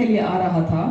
के लिए आ रहा था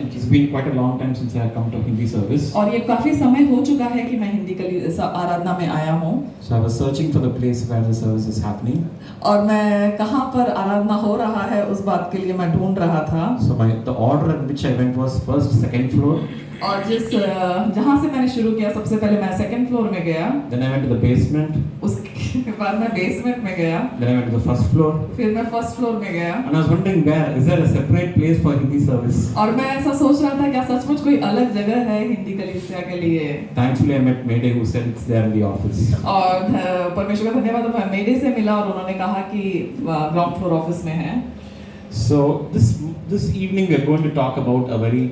It's been quite a long time since I have come to Hindi service. और ये काफी समय हो चुका है कि मैं हिंदी के आराधना में आया हूँ So I was searching for the place where the service is happening. और मैं कहाँ पर आराधना हो रहा है उस बात के लिए मैं ढूंढ रहा था So the order at which I went was first, second floor. और जहाँ से मैंने शुरू किया सबसे पहले मैं सेकंड फ्लोर में गया Then I went to the basement. उसके बाद मैं बेसमेंट में गया Then I went to the first floor. फिर मैं फर्स्ट फ्लोर में गया And I was wondering, is there a separate place for Hindi service? और मैं ऐसा सोच रहा था क्या सचमुच कोई अलग जगह है हिंदी कलीसिया के लिए Thankfully, I met Mayday who said it's there in the office. और परमेश्वर का धन्यवाद मैं मेरे से मिला और उन्होंने कहा कि ग्राउंड फ्लोर ऑफिस में है So this evening we are going to talk about a very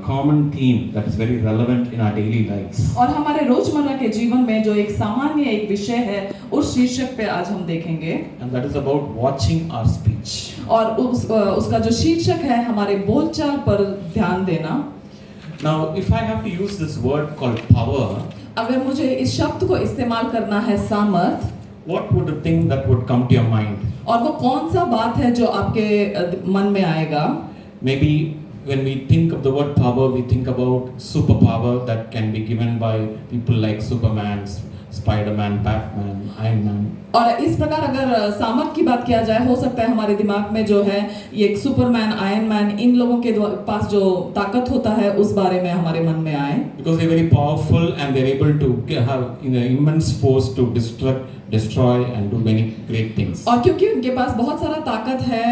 common theme that is very relevant in our daily lives. और हमारे रोजमर्रा के जीवन में जो एक सामान्य एक विषय है उस शीर्षक पे आज हम देखेंगे And that is about watching our speech. और उसका जो शीर्षक है हमारे बोलचाल पर ध्यान देना Now, if I have to use this word called power, अगर मुझे इस शब्द को इस्तेमाल करना है सामर्थ what would the thing that would come to your mind? और वो कौन सा बात है जो आपके मन में आएगा Maybe when we think of the word power, we think about superpower that can be given by people like Superman, Spider-Man, Batman, Iron Man. और इस प्रकार अगर सामर्थ की बात किया जाए हो सकता है हमारे दिमाग में जो है ये एक सुपरमैन आयरन मैन इन लोगों के पास जो ताकत होता है उस बारे में हमारे मन में आए Because they're very powerful and they're able to have immense force to destroy and do many great things. और क्योंकि उनके पास बहुत सारा ताकत है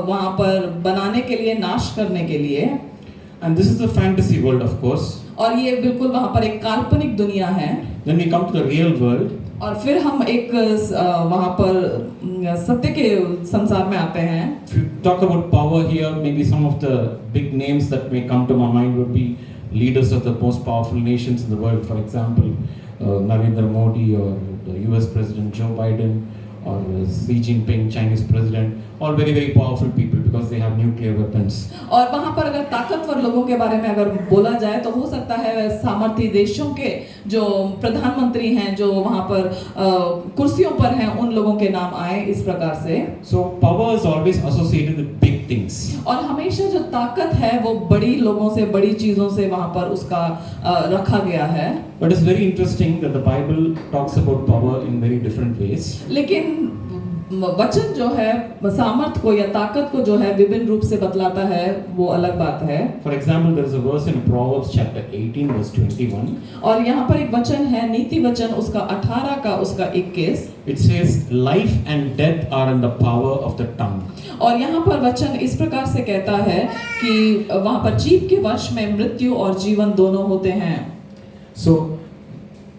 वहाँ पर बनाने के लिए नाश करने के लिए And this is the fantasy world, of course. और ये बिल्कुल वहाँ पर एक काल्पनिक दुनिया है Then we come to the real world. और फिर हम एक वहाँ पर सत्य के संसार में आते हैं If you talk about power here, maybe some of the big names that may come to my mind would be leaders of the most powerful nations in the world. For example, Narendra Modi or the US President Joe Biden or Xi Jinping, Chinese president, all very, very powerful people because they have nuclear weapons. और वहाँ पर अगर ताकतवर लोगों के बारे में अगर बोला जाए तो हो सकता है सामर्थी देशों के जो प्रधानमंत्री हैं जो वहाँ पर कुर्सियों पर हैं उन लोगों के नाम आए इस प्रकार से So power is always associated with big things. और हमेशा जो ताकत है वो बड़ी लोगों से बड़ी चीजों से वहाँ पर उसका रखा गया है But it's very interesting that the Bible talks about power in very different ways. लेकिन वचन जो है सामर्थ को या ताकत को जो है विभिन्न रूप से बतलाता है वो अलग बात है For example, there is a verse in Proverbs chapter 18 verse 21. और यहाँ पर एक वचन है नीति वचन उसका 18 का उसका 21 It says, life and death are in the power of the tongue. और यहाँ पर वचन इस प्रकार से कहता है कि वहाँ पर जीभ के वश में मृत्यु और जीवन दोनों होते हैं So,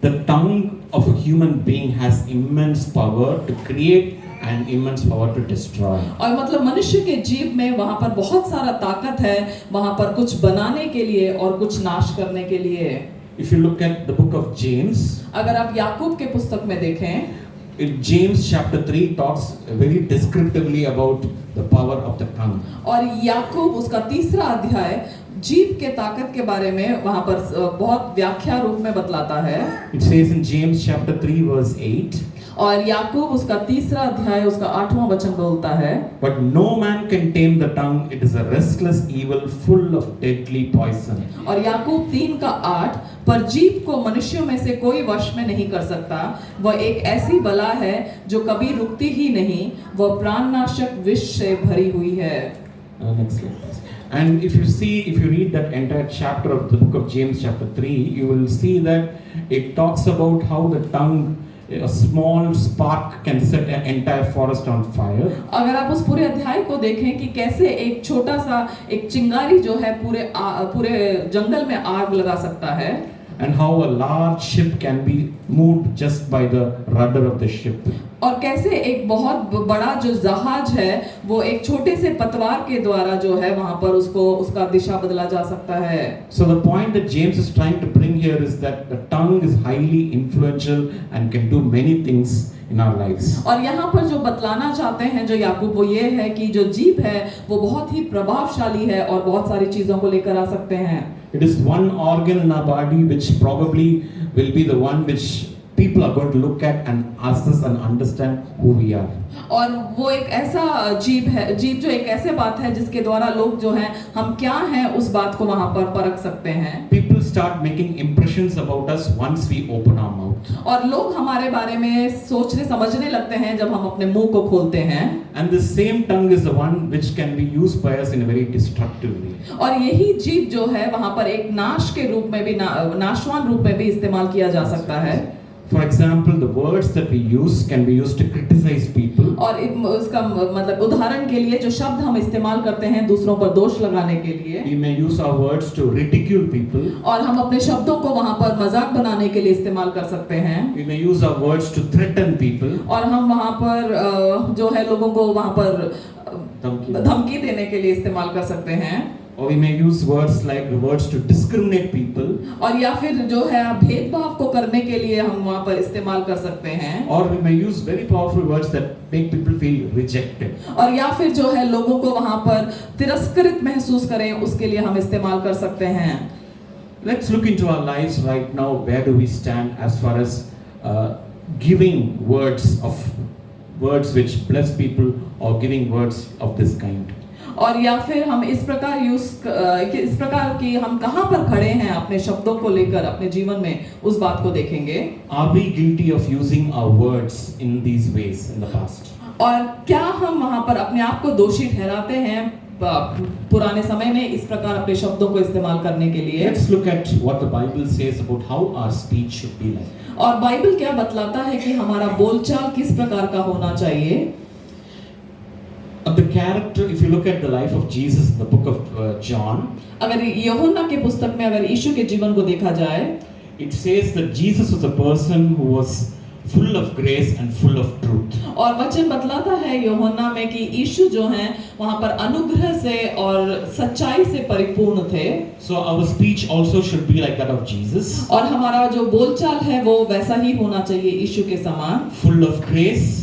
the tongue of a human being has immense power to create and immense power to destroy. और मतलब मनुष्य के जीभ में वहाँ पर बहुत सारा ताकत है वहाँ पर कुछ बनाने के लिए और कुछ नाश करने के लिए If you look at the book of James, अगर आप याकूब के पुस्तक में देखें in James chapter 3 talks very descriptively about the power of the tongue. और याकूब उसका 3रा अध्याय जीभ के ताकत के बारे में वहाँ पर बहुत व्याख्या रूप में बतलाता है It says in James chapter 3 verse 8, और याकूब उसका 3रा अध्याय उसका 8वां वचन बोलता है but no man can tame the tongue, it is a restless evil full of deadly poison. और याकूब 3 का 8 पर जीभ को मनुष्यों में से कोई वश में नहीं कर सकता वह एक ऐसी बला है जो कभी रुकती ही नहीं वह प्राणनाशक विष से भरी हुई है Next slide, please. And if you read that entire chapter of the book of James chapter 3, you will see that it talks about how the tongue, a small spark can set an entire forest on fire. अगर आप उस पूरे अध्याय को देखें कि कैसे एक छोटा सा एक चिंगारी जो है पूरे जंगल में आग लगा सकता है And how a large ship can be moved just by the rudder of the ship. और कैसे एक बहुत बड़ा जो जहाज है वो एक छोटे से पतवार के द्वारा जो है वहां पर उसका दिशा बदला जा सकता है So the point that James is trying to bring here is that the tongue is highly influential and can do many things in our lives. और यहाँ पर जो बतलाना चाहते हैं जो याकूब वो ये है कि जो जीभ है वो बहुत ही प्रभावशाली है और बहुत सारी चीजों को लेकर आ सकते हैं It is one organ in our body which probably will be the one which people are going to look at and ask us and understand who we are. और वो एक ऐसा जीव जो एक ऐसे बात है जिसके द्वारा लोग जो हैं हम क्या हैं उस बात को वहां पर परख सकते हैं. People start making impressions about us once we open our mouth. और लोग हमारे बारे में सोचने समझने लगते हैं जब हम अपने मुंह को खोलते हैं. And the same tongue is the one which can be used by us in a very destructive way. और यही जीव जो है वहां पर एक नाश के रूप में भी नाशवान रूप में भी इस्तेमाल किया जा सकता है. For example, the words that we use can be used to criticize people. और उसका मतलब उदाहरण के लिए जो शब्द हम इस्तेमाल करते हैं दूसरों पर दोष लगाने के लिए. We may use our words to ridicule people. और हम अपने शब्दों को वहां पर मजाक बनाने के लिए इस्तेमाल कर सकते हैं. We may use our words to threaten people. और हम वहां पर जो है लोगों को वहां पर धमकी देने के लिए इस्तेमाल कर सकते हैं. Or we may use words like words to discriminate people. और या फिर जो है भेदभाव को करने के लिए हम वहां पर इस्तेमाल कर सकते हैं. Or we may use very powerful words that make people feel rejected. और या फिर जो है लोगों को वहां पर तिरस्कृत महसूस करें उसके लिए हम इस्तेमाल कर सकते हैं. Let's look into our lives right now. Where do we stand as far as giving words which bless people or giving words of this kind? और या फिर हम इस प्रकार की हम कहां पर खड़े हैं अपने शब्दों को लेकर अपने जीवन में उस बात को देखेंगे. Are we guilty of using our words in these ways in the past? और क्या हम वहां पर अपने आप को दोषी ठहराते हैं पुराने समय में इस प्रकार अपने शब्दों को इस्तेमाल करने के लिए. Let's look at what the Bible says about how our speech should be like. और बाइबल क्या बतलाता है कि हमारा बोलचाल किस प्रकार का होना चाहिए. The character, if you look at the life of Jesus in the book of John, अगर यूहन्ना के पुस्तक में अगर यीशु के जीवन को देखा जाए, it says that Jesus was a person who was full of grace and full of truth. और वचन बतलाता है यूहन्ना में कि यीशु जो हैं वहां पर अनुग्रह से और सच्चाई से परिपूर्ण थे. So our speech also should be like that of Jesus. और हमारा जो बोलचाल है वो वैसा ही होना चाहिए यीशु के समान. Full of grace.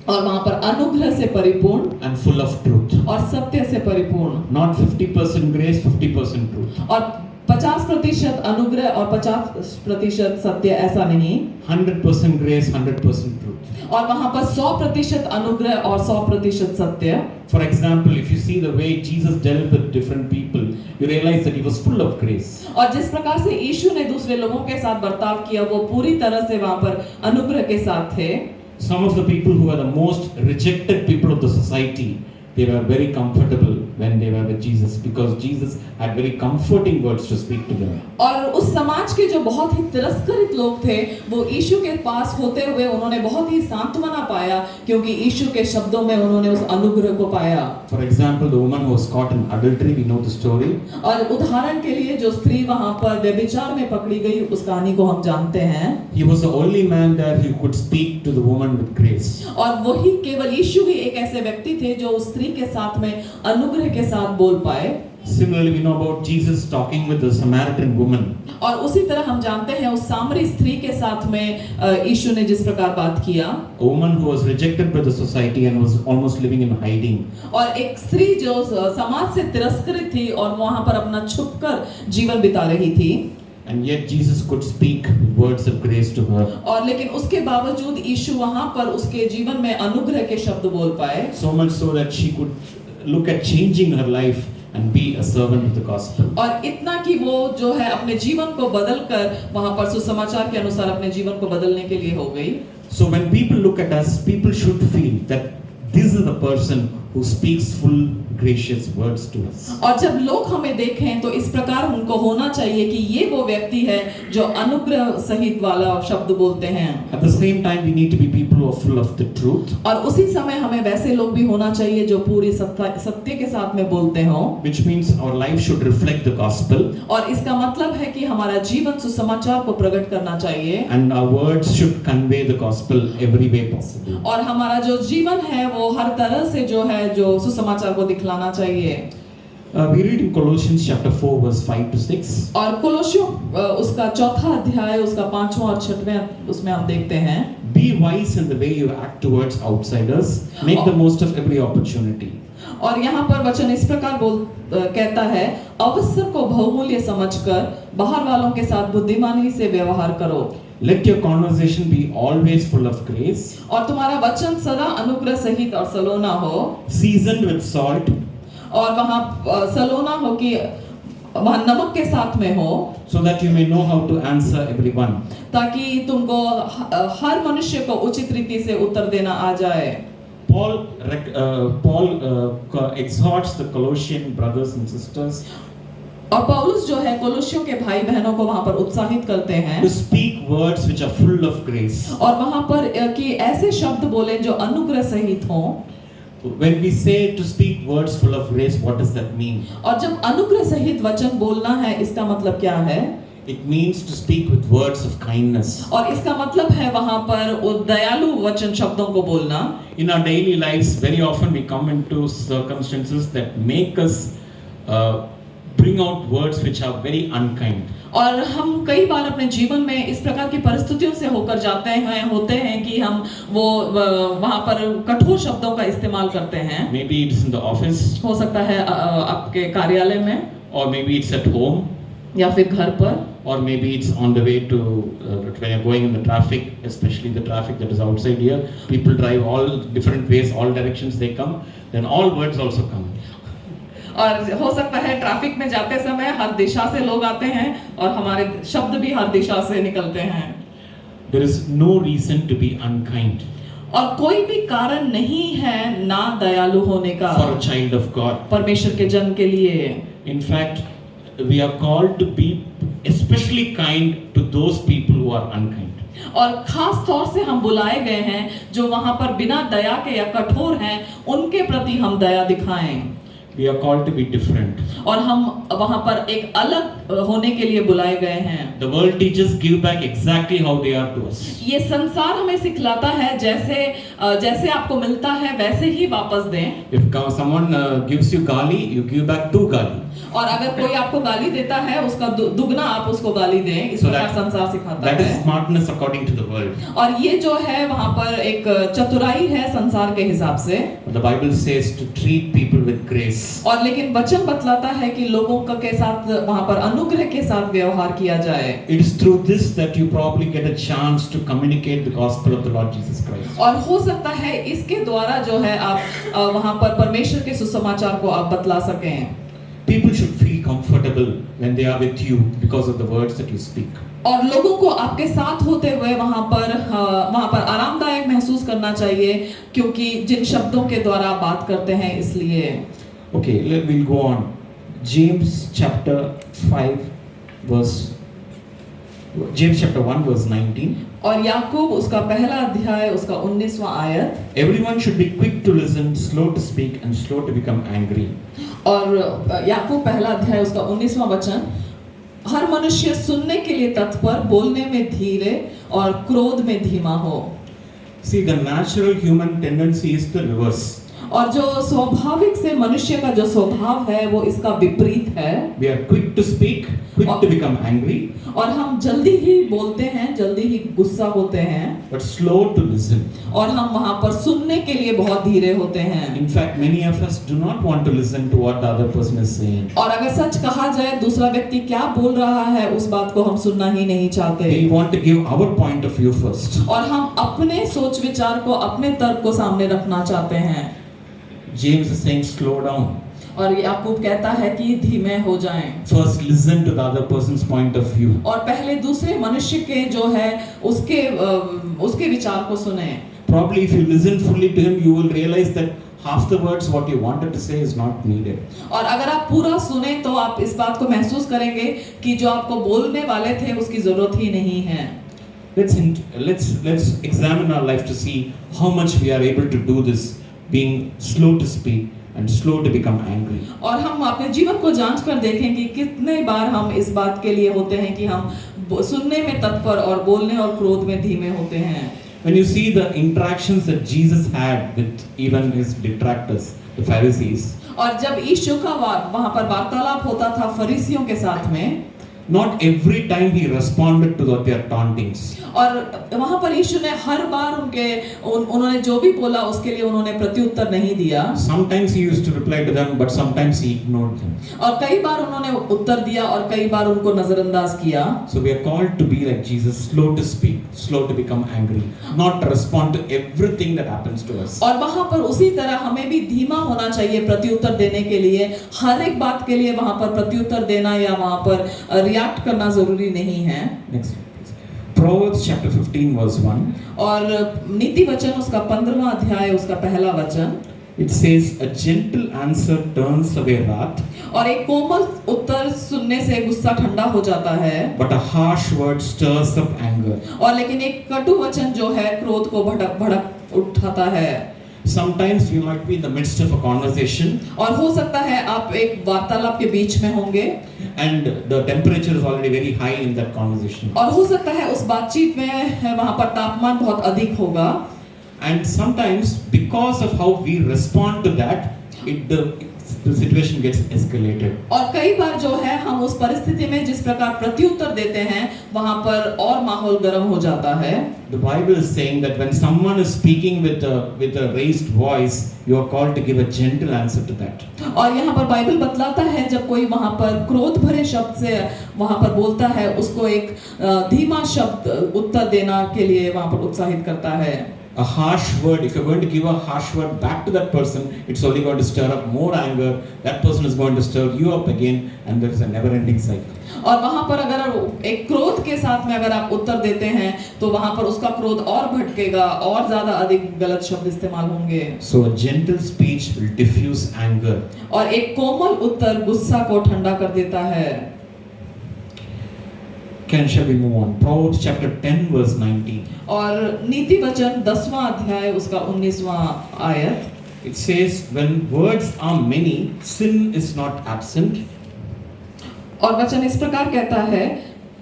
और वहां पर अनुग्रह से परिपूर्ण and full of truth. और सत्य से परिपूर्ण. Not 50% grace, 50% truth. और 50% अनुग्रह और 50% सत्य, ऐसा नहीं. 100% grace, 100% truth. और वहां पर 100% अनुग्रह और 100% सत्य. For example, if you see the way Jesus dealt with different people, you realize that he was full of grace. और जिस प्रकार से यीशु ने दूसरे लोगों के साथ बर्ताव किया वो पूरी तरह से वहां पर अनुग्रह के साथ थे. Some of the people who were the most rejected people of the society, they were very comfortable when they were with Jesus because Jesus had very comforting words to speak to them. और उस समाज के जो बहुत ही तिरस्कृत लोग थे वो यीशु के पास होते हुए उन्होंने बहुत ही सांत्वना पाया क्योंकि यीशु के शब्दों में उन्होंने उस अनुग्रह को पाया. For example, the woman who was caught in adultery, we know the story. और उदाहरण के लिए जो स्त्री वहां पर व्यभिचार में पकड़ी गई उस कहानी को हम जानते हैं. He was the only man there who could speak to the woman with grace. और वही केवल यीशु ही एक ऐसे व्यक्ति थे जो उस स्त्री के साथ में अनुग्रह के साथ बोल पाए. Similarly, we know about Jesus talking with the Samaritan woman. और उसी तरह हम जानते हैं उस सामरी स्त्री के साथ में यीशु ने जिस प्रकार बात किया. A woman who was rejected by the society and was almost living in hiding. और एक स्त्री जो समाज से तिरस्कृत थी और वहां पर अपना छुपकर जीवन बिता रही थी. And yet Jesus could speak words of grace to her. और लेकिन उसके बावजूद यीशु वहां पर उसके जीवन में अनुग्रह के शब्द बोल पाए. So much so that she could look at changing her life and be a servant of the gospel. और इतना कि वो जो है अपने जीवन को बदलकर वहां पर सुसमाचार के अनुसार अपने जीवन को बदलने के लिए हो गई. So when people look at us, people should feel that this is the person who speaks full gracious words to us. और जब लोग हमें देखें तो इस प्रकार उनको होना चाहिए कि ये वो व्यक्ति है जो अनुग्रह सहित वाला शब्द बोलते हैं. At the same time, we need to be people who are full of the truth. और उसी समय हमें वैसे लोग भी होना चाहिए जो पूरी सत्य के साथ में बोलते हों. Which means our life should reflect the gospel. और इसका मतलब है कि हमारा जीवन सुसमाचार को प्रकट करना चाहिए. And our words should convey the gospel every way possible. और हमारा जो जीवन है वो हर तरह से जो है जो सुसमाचार को दिखलाना चाहिए. We read in Colossians chapter 4 verse 5 to 6. और कोलोसियों उसका 4वां अध्याय उसका 5वां और 6वां उसमें हम देखते हैं. Be wise in the way you act towards outsiders. Make the most of every opportunity. और यहाँ पर वचन इस प्रकार कहता है, अवसर को बहुमूल्य समझकर बाहर वालों के साथ बुद्धिमानी से व्यवहार करो. Let your conversation be always full of grace, और तुम्हारा वचन सदा अनुग्रह सहित और सलोना हो, seasoned with salt, और वहाँ सलोना हो कि वहाँ नमक के साथ में हो, so that you may know how to answer everyone. ताकि तुमको हर मनुष्य को उचित रीति से उत्तर देना आ जाए। Paul exhorts the Colossian brothers and sisters और पौलुस जो है कोलोसियों के भाई बहनों को वहाँ पर उत्साहित करते हैं to speak words which are full of grace. और वहाँ पर कि ऐसे शब्द बोले जो अनुग्रह सहित हों। When we say to speak words full of grace, what does that mean? और जब अनुग्रह सहित वचन बोलना है, इसका मतलब क्या है? It means to speak with words of kindness. और इसका मतलब है वहाँ पर दयालु वचन शब्दों को बोलना। In our daily lives, very often we come into circumstances that make us bring out words which are very unkind. और हम कई बार अपने जीवन में इस प्रकार की परिस्थितियों से होकर जाते हैं कि हम वो वहाँ पर कठोर शब्दों का इस्तेमाल करते हैं। Maybe it's in the office. हो सकता है आपके कार्यालय में, or maybe it's at home, या फिर घर पर, or maybe it's on the way to when you're going in the traffic, especially the traffic that is outside here. People drive all different ways, all directions they come, then all words also come. और हो सकता है traffic में जाते समय हर दिशा से लोग आते हैं और हमारे शब्द भी हर दिशा से निकलते हैं। There is no reason to be unkind और कोई भी कारण नहीं है ना दयालु होने का for a child of God. परमेश्वर के जन के लिए। In fact, we are called to be especially kind to those people who are unkind. और खास तौर से हम बुलाए गए हैं जो वहां पर बिना दया के या कठोर हैं, उनके प्रति हम दया दिखाएं। We are called to be different. और हम वहां पर एक अलग होने के लिए बुलाए गए हैं। The world teaches give back exactly how they are to us. ये संसार हमें सिखलाता है जैसे आपको मिलता है वैसे ही वापस दें। If someone gives you गाली, you give back two गाली. और अगर कोई आपको गाली देता है उसका दुगना आप उसको गाली दें, इस प्रकार संसार सिखाता that है। is smartness according to the world. और ये जो है वहां पर एक चतुराई है संसार के हिसाब से। The Bible says to treat people with grace. और लेकिन वचन बतलाता है कि लोगों के साथ वहां पर अनुग्रह के साथ व्यवहार किया जाए। It is through this that you probably get a chance to communicate the gospel of the Lord Jesus Christ. और हो सकता है इसके द्वारा जो है आप वहां पर परमेश्वर के सुसमाचार को आप बतला सकें। People should feel comfortable when they are with you because of the words that you speak. और लोगों को आपके साथ होते हुए वहां पर आरामदायक महसूस करना चाहिए, क्योंकि जिन शब्दों के द्वारा आप बात करते हैं इसलिए। Okay, we'll go on. James chapter 1 verse 19. और याकूब उसका पहला अध्याय उसका 19वां आयत। Everyone should be quick to listen, slow to speak and slow to become angry. और याकूब पहला अध्याय उसका 19वां वचन, हर मनुष्य सुनने के लिए तत्पर, बोलने में धीरे और क्रोध में धीमा हो। See, the natural human tendency is the reverse. और जो स्वाभाविक से मनुष्य का जो स्वभाव है वो इसका विपरीत है। We are quick to speak, quick to become angry. और हम जल्दी ही बोलते हैं, जल्दी ही गुस्सा होते हैं, but slow to listen. और हम वहां पर सुनने के लिए बहुत धीरे होते हैं। In fact, many of us do not want to listen to what the other person is saying. और अगर सच कहा जाए दूसरा व्यक्ति क्या बोल रहा है उस बात को हम सुनना ही नहीं चाहते। We want to give our point of view first. और हम अपने सोच विचार को, अपने तर्क को सामने रखना चाहते हैं। James is saying slow down. और याकूब कहता है कि धीमे हो जाएं। First listen to the other person's point of view. और पहले दूसरे मनुष्य के जो है उसके विचार को सुने। Probably if you listen fully to him, you will realize that half the words what you wanted to say is not needed. और अगर आप पूरा सुने तो आप इस बात को महसूस करेंगे कि जो आपको बोलने वाले थे उसकी जरूरत ही नहीं है। Let's examine our life to see how much we are able to do this, being slow to speak and slow to become angry. और हम अपने जीवन को जांच कर देखें कि कितने बार हम इस बात के लिए होते हैं कि हम सुनने में तत्पर और बोलने और क्रोध में धीमे होते हैं। When you see the interactions that Jesus had with even his detractors, the Pharisees, और जब यीशु का वहां पर वार्तालाप होता था फरीसियों के साथ में, Not every time he responded to their tauntings. और वहां पर यीशु ने हर बार उन्होंने जो भी बोला उसके लिए उन्होंने प्रत्युत्तर नहीं दिया। Sometimes he used to reply to them, but sometimes he ignored them. और कई बार उन्होंने उत्तर दिया और कई बार उनको नजरअंदाज किया। So we are called to be like Jesus, slow to speak, slow to become angry, not to respond to everything that happens to us. और वहां पर उसी तरह हमें भी धीमा होना चाहिए प्रत्युत्तर देने के लिए। हर एक बात के लिए वहां पर प्रत्युत्तर देना या वहां पर रिएक्ट करना जरूरी नहीं है। Next, please. Proverbs chapter 15 verse 1. और नीति वचन उसका 15वां अध्याय उसका पहला वचन, It says, a gentle answer turns away wrath, और एक कोमल उत्तर सुनने से गुस्सा ठंडा हो जाता है, but a harsh word stirs up anger. और लेकिन एक कटु वचन जो है क्रोध को भड़क उठाता है। Sometimes we might be in the midst of a conversation और हो सकता है आप एक वार्तालाप के बीच में होंगे and the temperature is already very high in that conversation. और हो सकता है उस बातचीत में वहां पर तापमान बहुत अधिक होगा। And sometimes because of how we respond to that, the situation gets escalated. और कई बार जो है हम उस परिस्थिति में जिस प्रकार प्रत्युत्तर देते हैं वहां पर और माहौल गर्म हो जाता है। The Bible is saying that when someone is speaking with a raised voice, you are called to give a gentle answer to that. और यहाँ पर बाइबल बतलाता है जब कोई वहां पर क्रोध भरे शब्द से वहां पर बोलता है उसको एक धीमा शब्द उत्तर देना के लिए वहां पर उत्साहित करता है। A harsh word, if you're going to give a harsh word back to that person, it's only going to stir up more anger. That person is going to stir you up again, and there is a never-ending cycle. और वहां पर अगर एक क्रोध के साथ में अगर आप उत्तर देते हैं तो वहां पर उसका क्रोध और भड़केगा और ज्यादा अधिक गलत शब्द इस्तेमाल होंगे। So a gentle speech will diffuse anger. और एक कोमल उत्तर गुस्सा को ठंडा कर देता है। Shall we move on? Proverbs chapter 10 verse 19. और नीति वचन 10वां अध्याय उसका 19वां आयत, It says, when words are many, sin is not absent. और वचन इस प्रकार कहता है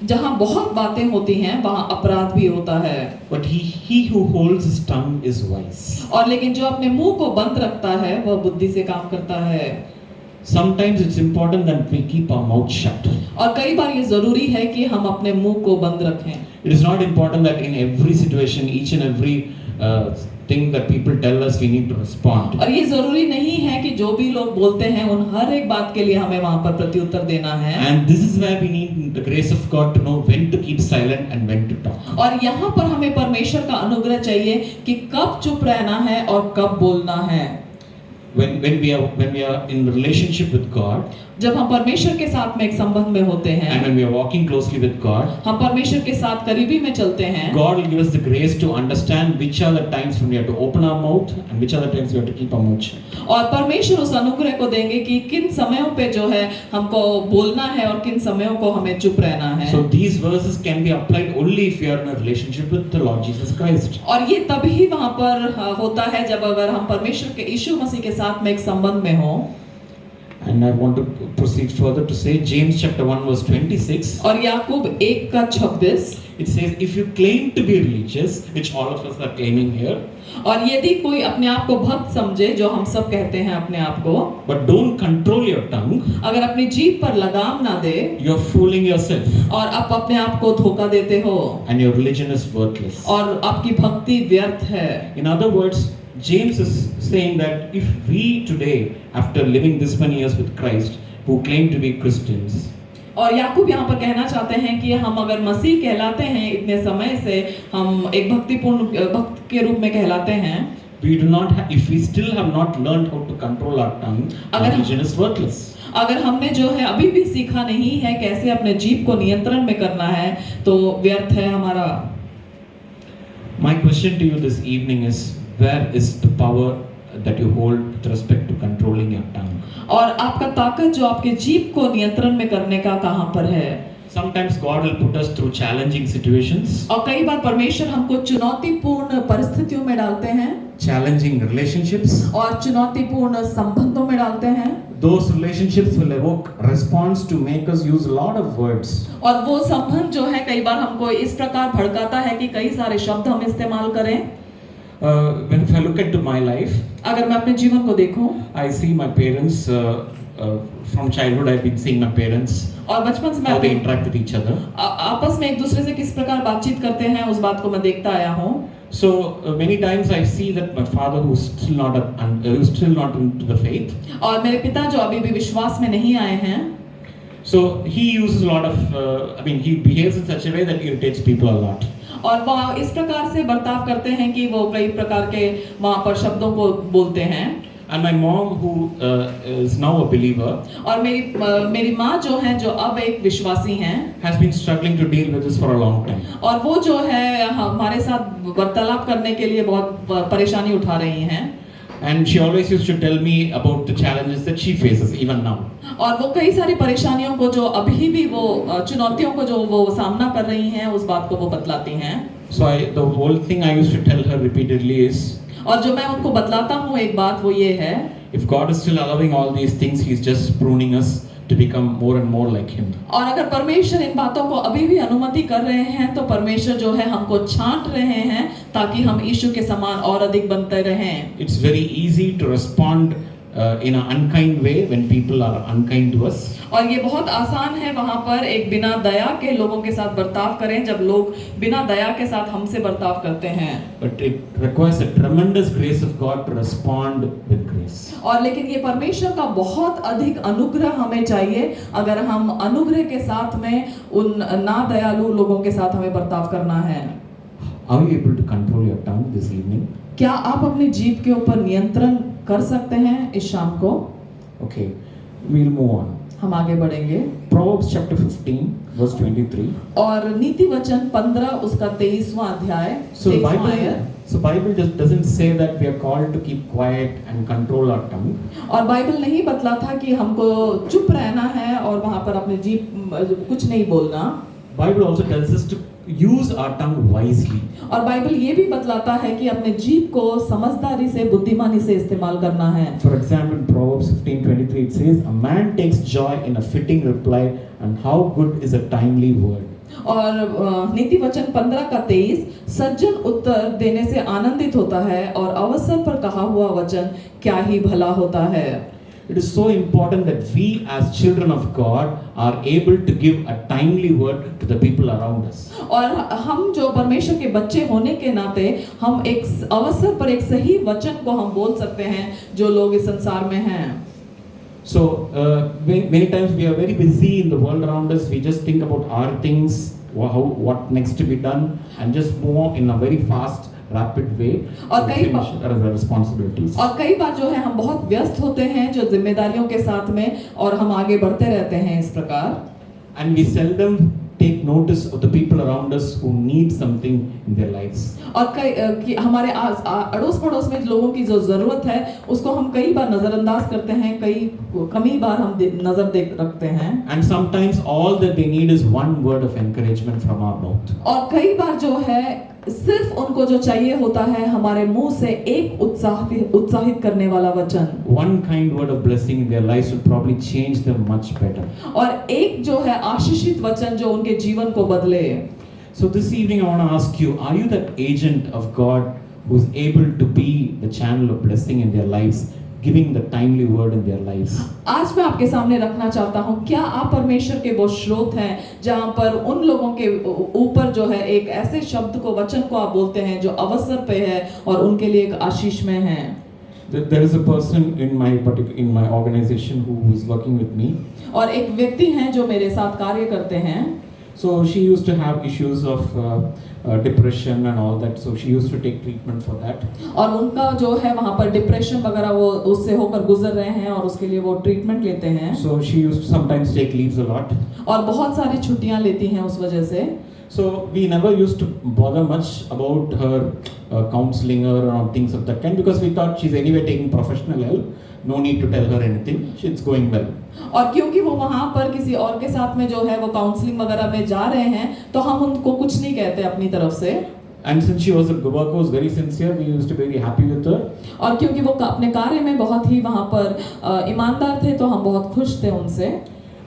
जहां बहुत बातें होती हैं वहां अपराध भी होता है, But he who holds his tongue is wise. और लेकिन जो अपने मुंह को बंद रखता है वह बुद्धि से काम करता है। Sometimes it's important that we keep our mouth shut. और कई बार ये जरूरी है कि हम अपने मुंह को बंद रखें। It is not important that in every situation, each and every thing that people tell us, we need to respond. और ये जरूरी नहीं है कि जो भी लोग बोलते हैं उन हर एक बात के लिए हमें वहां पर प्रत्युत्तर देना है। And this is where we need the grace of God to know when to keep silent and when to talk. और यहाँ पर हमें परमेश्वर का अनुग्रह चाहिए कि कब चुप रहना है और कब बोलना है। When we are in relationship with God, जब हम परमेश्वर के साथ में एक संबंध में होते हैं, and when we are walking closely with God, हम परमेश्वर के साथ करीबी में चलते हैं, God will give us the grace to understand which are the times when we have to open our mouth and which are the times we have to keep our mouth shut. और परमेश्वर उस अनुग्रह को देंगे कि किन समयों पे जो है हमको बोलना है और किन समयों को हमें चुप रहना है। So these verses can be applied only if you are in a relationship with the Lord Jesus Christ. और ये तभी वहां पर होता है जब अगर हम परमेश्वर के यीशु मसीह के साथ में एक संबंध में हो। And I want to proceed further to say James chapter 1 verse 26. और याकूब 1:26, It says, if you claim to be religious, which all of us are claiming here, और यदि कोई अपने आप को भक्त समझे, जो हम सब कहते हैं अपने आप को, but don't control your tongue, अगर अपनी जीभ पर लगाम ना दे you are fooling yourself, और आप अपने आप को धोखा देते हो, and your religion is worthless. और आपकी भक्ति व्यर्थ है। In other words, James is saying that if we today, after living this many years with Christ, who claim to be Christians, और याकूब यहाँ पर कहना चाहते हैं कि हम अगर मसीह कहलाते हैं, इतने समय से हम एक भक्तिपूर्ण भक्त के रूप में कहलाते हैं, we do not have, if we still have not learned how to control our tongue, our religion is worthless. अगर हमने जो है अभी भी सीखा नहीं है कैसे अपने जीभ को नियंत्रण में करना है, तो व्यर्थ है हमारा। My question to you this evening is, where is the power that you hold with respect to controlling your tongue? और आपका ताकत जो आपके जीभ को नियंत्रण में करने का कहाँ पर है? Sometimes God will put us through challenging situations, और कई बार परमेश्वर हमको चुनौतीपूर्ण परिस्थितियों में डालते हैं, challenging relationships. और चुनौतीपूर्ण संबंधों में डालते हैं। Those relationships will evoke response to make us use a lot of words. और वो संबंध जो है कई बार हमको इस प्रकार भड़काता है कि कई सारे शब्द हम इस्तेमाल करें। When if I look into my life, अगर मैं अपने जीवन को देखूं, I see my parents from childhood I've been seeing my parents और बचपन से मैं how they अपने interact with each other. आपस में एक दूसरे से किस प्रकार बातचीत करते हैं उस बात को मैं देखता आया हूँ. So many times I see that my father who's still not into the faith. और मेरे पिता जो अभी भी विश्वास में नहीं आए हैं. So he uses a lot of he behaves in such a way that irritates people a lot. और वह इस प्रकार से बर्ताव करते हैं कि वो कई प्रकार के वहाँ पर शब्दों को बोलते हैं. And my mom, who is now a believer, और मेरी माँ जो है जो अब एक विश्वासी हैं, has been struggling to deal with this for a long time. और वो जो है हमारे साथ वार्तालाप करने के लिए बहुत परेशानी उठा रही हैं. And she always used to tell me about the challenges that she faces even now. और वो कई सारी परेशानियों को जो अभी भी वो चुनौतियों को जो वो सामना कर रही हैं उस बात को वो बतलाती हैं. So the whole thing I used to tell her repeatedly is, और जो मैं उनको बतलाता हूँ एक बात वो ये है, if God is still allowing all these things, He's just pruning us to become more and more like Him. और अगर परमेश्वर इन बातों को अभी भी अनुमति कर रहे हैं तो परमेश्वर जो है हमको छांट रहे हैं ताकि हम यीशु के समान और अधिक बनते रहें. It's very easy to respond in an unkind way when people are unkind to us. और ये बहुत आसान है वहाँ पर एक बिना दया के लोगों के साथ बर्ताव करें जब लोग बिना दया के साथ हमसे बर्ताव करते हैं. But it requires a tremendous grace of God to respond with grace. और लेकिन ये परमेश्वर का बहुत अधिक अनुग्रह हमें चाहिए अगर हम अनुग्रह के साथ में उन ना दयालु लोगों के साथ हमें बर्ताव करना है. Are you able to control your tongue this evening? क्या आप अपनी जीभ के ऊपर नियंत्रण कर सकते हैं इस शाम को? Okay, we'll move on. हम आगे बढ़ेंगे. Proverbs chapter 15 verse 23. और नीति वचन 15 उसका 23वां अध्याय. So Bible just doesn't say that we are called to keep quiet and control our tongue. और बाइबल नहीं बतलाता कि हमको चुप रहना है और वहाँ पर अपनी जीभ कुछ नहीं बोलना. Bible also tells us to use our tongue wisely. और बाइबल ये भी बतलाता है कि अपने जीभ को समझदारी से बुद्धिमानी से इस्तेमाल करना है. For example, in Proverbs 15:23 it says, "A man takes joy in a fitting reply, and how good is a timely word." और नीति वचन 15 का 23 सज्जन उत्तर देने से आनंदित होता है और अवसर पर कहा हुआ वचन क्या ही भला होता है. It is so important that we as children of God are able to give a timely word to the people around us. और हम जो परमेश्वर के बच्चे होने के नाते हम एक अवसर पर एक सही वचन को हम बोल सकते हैं जो लोग इस संसार में हैं. So many times we are very busy in the world around us. We just think about our things, what next to be done, and just move on in a very fast, rapid way और to finish our responsibilities. और कई बार जो है हम बहुत व्यस्त होते हैं जो जिम्मेदारियों के साथ में और हम आगे बढ़ते रहते हैं इस प्रकार. And we seldom take notice of the people around us who need something in their lives. और कई हमारे अड़ोस पड़ोस में लोगों की जो जरूरत है उसको हम कई बार नजरअंदाज करते हैं, कई बार हम नजर रखते हैं. And sometimes all that they need is one word of encouragement from our mouth. और कई बार जो है सिर्फ उनको जो चाहिए होता है हमारे मुंह से एक उत्साहित करने वाला वचन. One kind word of blessing in their lives will probably change them much better. और एक जो है आशीषित वचन जो उनके जीवन को बदले. So this evening I want to ask you, are you that agent of God who's able to be the channel of blessing in their lives, giving the timely word in their lives? आज मैं आपके सामने रखना चाहता हूँ, क्या आप परमेश्वर के वो स्रोत हैं जहाँ पर उन लोगों के ऊपर जो है एक ऐसे शब्द को वचन को आप बोलते हैं जो अवसर पे है और उनके लिए एक आशीष में है. There is a person in my organization who is working with me. और एक व्यक्ति हैं जो मेरे साथ कार्य करते हैं. So she used to have issues of depression and all that. So she used to take treatment for that. और उनका जो है वहाँ पर डिप्रेशन वगैरह वो उससे होकर गुजर रहे हैं और उसके लिए वो ट्रीटमेंट लेते हैं. So she used to sometimes take leaves a lot. और बहुत सारी छुट्टियाँ लेती हैं उस वजह से. So we never used to bother much about her counseling her or things of that kind because we thought she's anyway taking professional help. No need to tell her anything. It's going well. और क्योंकि वो वहाँ पर किसी और के साथ में जो है वो काउंसलिंग वगैरह में जा रहे हैं तो हम उनको कुछ नहीं कहते अपनी तरफ से. And since she was very sincere, we used to be very happy with her. और क्योंकि वो अपने कार्य में बहुत ही वहाँ पर ईमानदार थे तो हम बहुत खुश थे उनसे.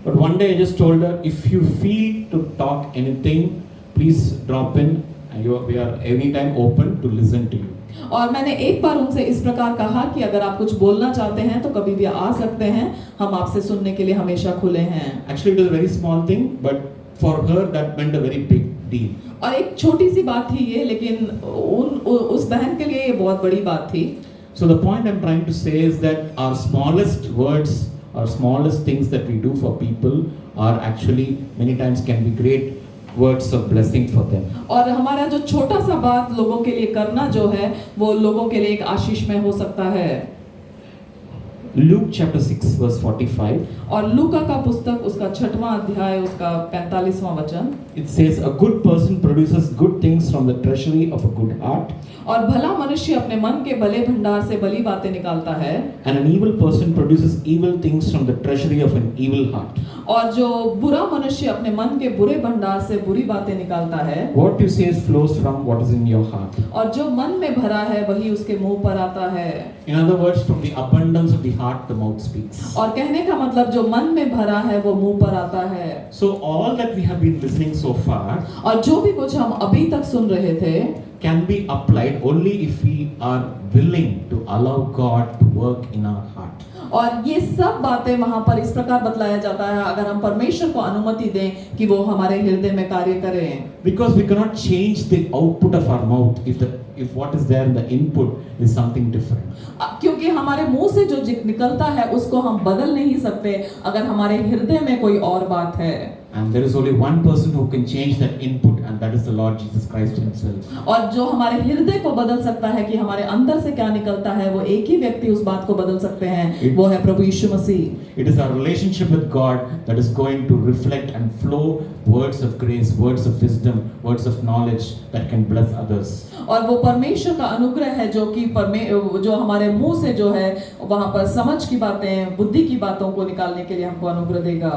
But one day I just told her, if you feel to talk anything, please drop in. We are anytime open to listen to you. और मैंने एक बार उनसे इस प्रकार कहा कि अगर आप कुछ बोलना चाहते हैं तो कभी भी आ सकते हैं, हम आपसे सुनने के लिए हमेशा खुले हैं। Actually, it was a very small thing, but for her that meant a very big deal. और एक छोटी सी बात थी ये, लेकिन उस बहन के लिए ये बहुत बड़ी बात थी। So the point I'm trying to say is that our smallest words, our smallest things that we do for people are actually many times can be great words of blessing for them. और हमारा जो छोटा सा बात लोगों के लिए करना जो है वो लोगों के लिए एक आशीष में हो सकता है। Luke chapter 6 verse 45. और लूका का पुस्तक उसका 6वां अध्याय उसका 45वां वचन, It says a good person produces good things from the treasury of a good heart, और भला मनुष्य अपने मन के भले भंडार से भली बातें निकालता है, and an evil person produces evil things from the treasury of an evil heart. और जो बुरा मनुष्य अपने मन के बुरे भंडार से बुरी बातें निकालता है। What you say flows from what is in your heart. और जो मन में भरा है वही उसके मुंह पर आता है। In other words, from the abundance of the heart the mouth speaks. और कहने का मतलब जो मन में भरा है वो मुंह पर आता है। So all that we have been listening so far और जो भी कुछ हम अभी तक सुन रहे थे can be applied only if we are willing to allow God to work in our heart. और ये सब बातें वहां पर इस प्रकार बतलाया जाता है अगर हम परमेश्वर को अनुमति दें कि वो हमारे हृदय में कार्य करें। Because we cannot change the output of our mouth if what is there in the input is something different. क्योंकि हमारे मुंह से जो निकलता है उसको हम बदल नहीं सकते अगर हमारे हृदय में कोई और बात है। And there is only one person who can change that input, and that is the Lord Jesus Christ himself. और जो हमारे हृदय को बदल सकता है कि हमारे अंदर से क्या निकलता है वो एक ही व्यक्ति उस बात को बदल सकते हैं, वो है प्रभु यीशु मसीह। It is our relationship with God that is going to reflect and flow words of grace, words of wisdom, words of knowledge that can bless others. और वो परमेश्वर का अनुग्रह है जो कि जो हमारे मुंह से जो है वहां पर समझ की बातें, बुद्धि की बातों को निकालने के लिए हमको अनुग्रह देगा।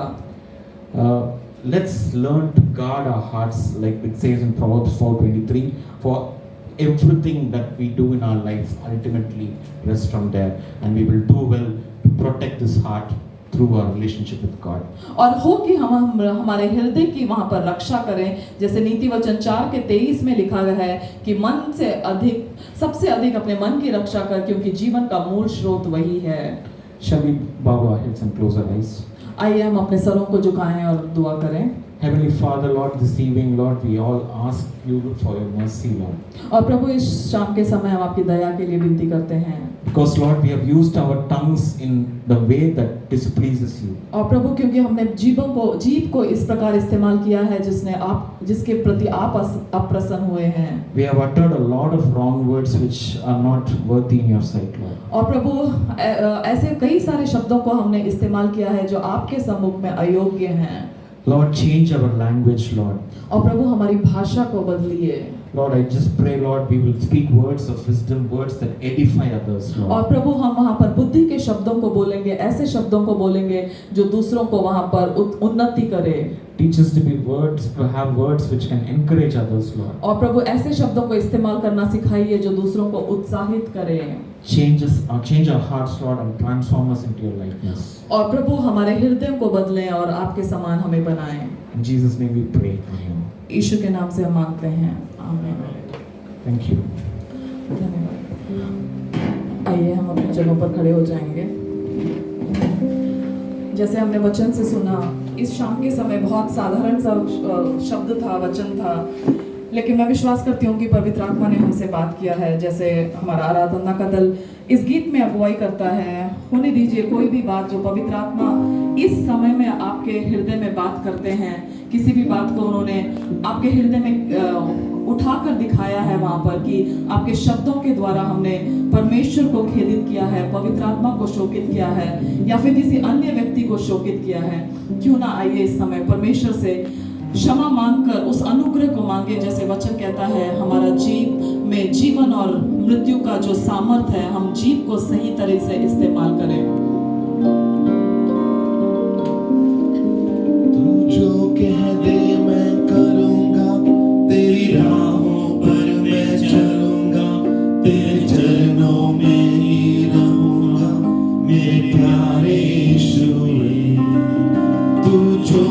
Let's learn to guard our hearts, like it says in Proverbs 4:23. For everything that we do in our life ultimately rests from there, and we will do well to protect this heart through our relationship with God. और हो कि हम हमारे हृदय की वहां पर रक्षा करें, जैसे नीति वचन 4:23 में लिखा गया है कि मन से अधिक, सबसे अधिक अपने मन की रक्षा कर, क्योंकि जीवन का मूल स्रोत वही है। Shall we bow our heads and close our eyes? आइए हम अपने सरों को झुकाएं और दुआ करें। Heavenly Father, Lord, this evening, Lord, we all ask you for your mercy, Lord. और प्रभु इस शाम के समय हम आपकी दया के लिए विनती करते हैं। Because Lord, we have used our tongues in the way that displeases you. और प्रभु क्योंकि हमने जीभ को इस प्रकार इस्तेमाल किया है जिसके प्रति आप अप्रसन्न हुए हैं। We have uttered a lot of wrong words which are not worthy in your sight, Lord. और प्रभु ऐसे कई सारे शब्दों को हमने इस्तेमाल किया है जो आपके सम्मुख में अयोग्य हैं। Lord, change our language, Lord. और प्रभु हमारी भाषा को बदलिए। Lord, I just pray, Lord, we will speak words of wisdom, words that edify others, Lord. और प्रभु हम वहाँ पर बुद्धि के शब्दों को बोलेंगे, ऐसे शब्दों को बोलेंगे जो दूसरों को वहाँ पर उन्नति करे। Teach us to be words, to have words which can encourage others, Lord. और प्रभु ऐसे शब्दों को इस्तेमाल करना सिखाइए जो दूसरों को उत्साहित करे। Change our hearts, Lord, and transform us into your likeness. और प्रभु हमारे हृदय को बदलें और आपके समान हमें बनाएं। In Jesus' name we pray. Amen. यीशु के नाम से हम मांगते हैं, आमीन। Thank you. धन्यवाद। आइए हम अपनी जगहों पर खड़े हो जाएंगे। जैसे हमने वचन से सुना, इस शाम के समय बहुत साधारण सा शब्द था, वचन था, लेकिन मैं विश्वास करती हूँ कि पवित्र आत्मा ने हमसे बात किया है। जैसे हमारा आराधना का दल इस गीत में अगुवाई करता है, होने दीजिए कोई भी बात जो पवित्र आत्मा इस समय में आपके हृदय में बात करते हैं, किसी भी बात को उन्होंने आपके हृदय में उठाकर दिखाया है वहाँ पर कि आपके शब्दों के द्वारा हमने परमेश्वर को खेदित किया है, पवित्र आत्मा को शोकित किया है, या फिर किसी अन्य व्यक्ति को शोकित किया है। क्यों ना आइए इस समय परमेश्वर से क्षमा मांगकर उस अनुग्रह को मांगे, जैसे वचन कहता है हमारा जीव में जीवन और मृत्यु का जो सामर्थ है, हम जीव को सही तरह से इस्तेमाल करें। तू जो कह दे मैं करूँगा, तेरी राहों पर मैं चलूँगा, तेरे चरणों में ही रहूँगा, मेरे प्यारे यीशु। तू जो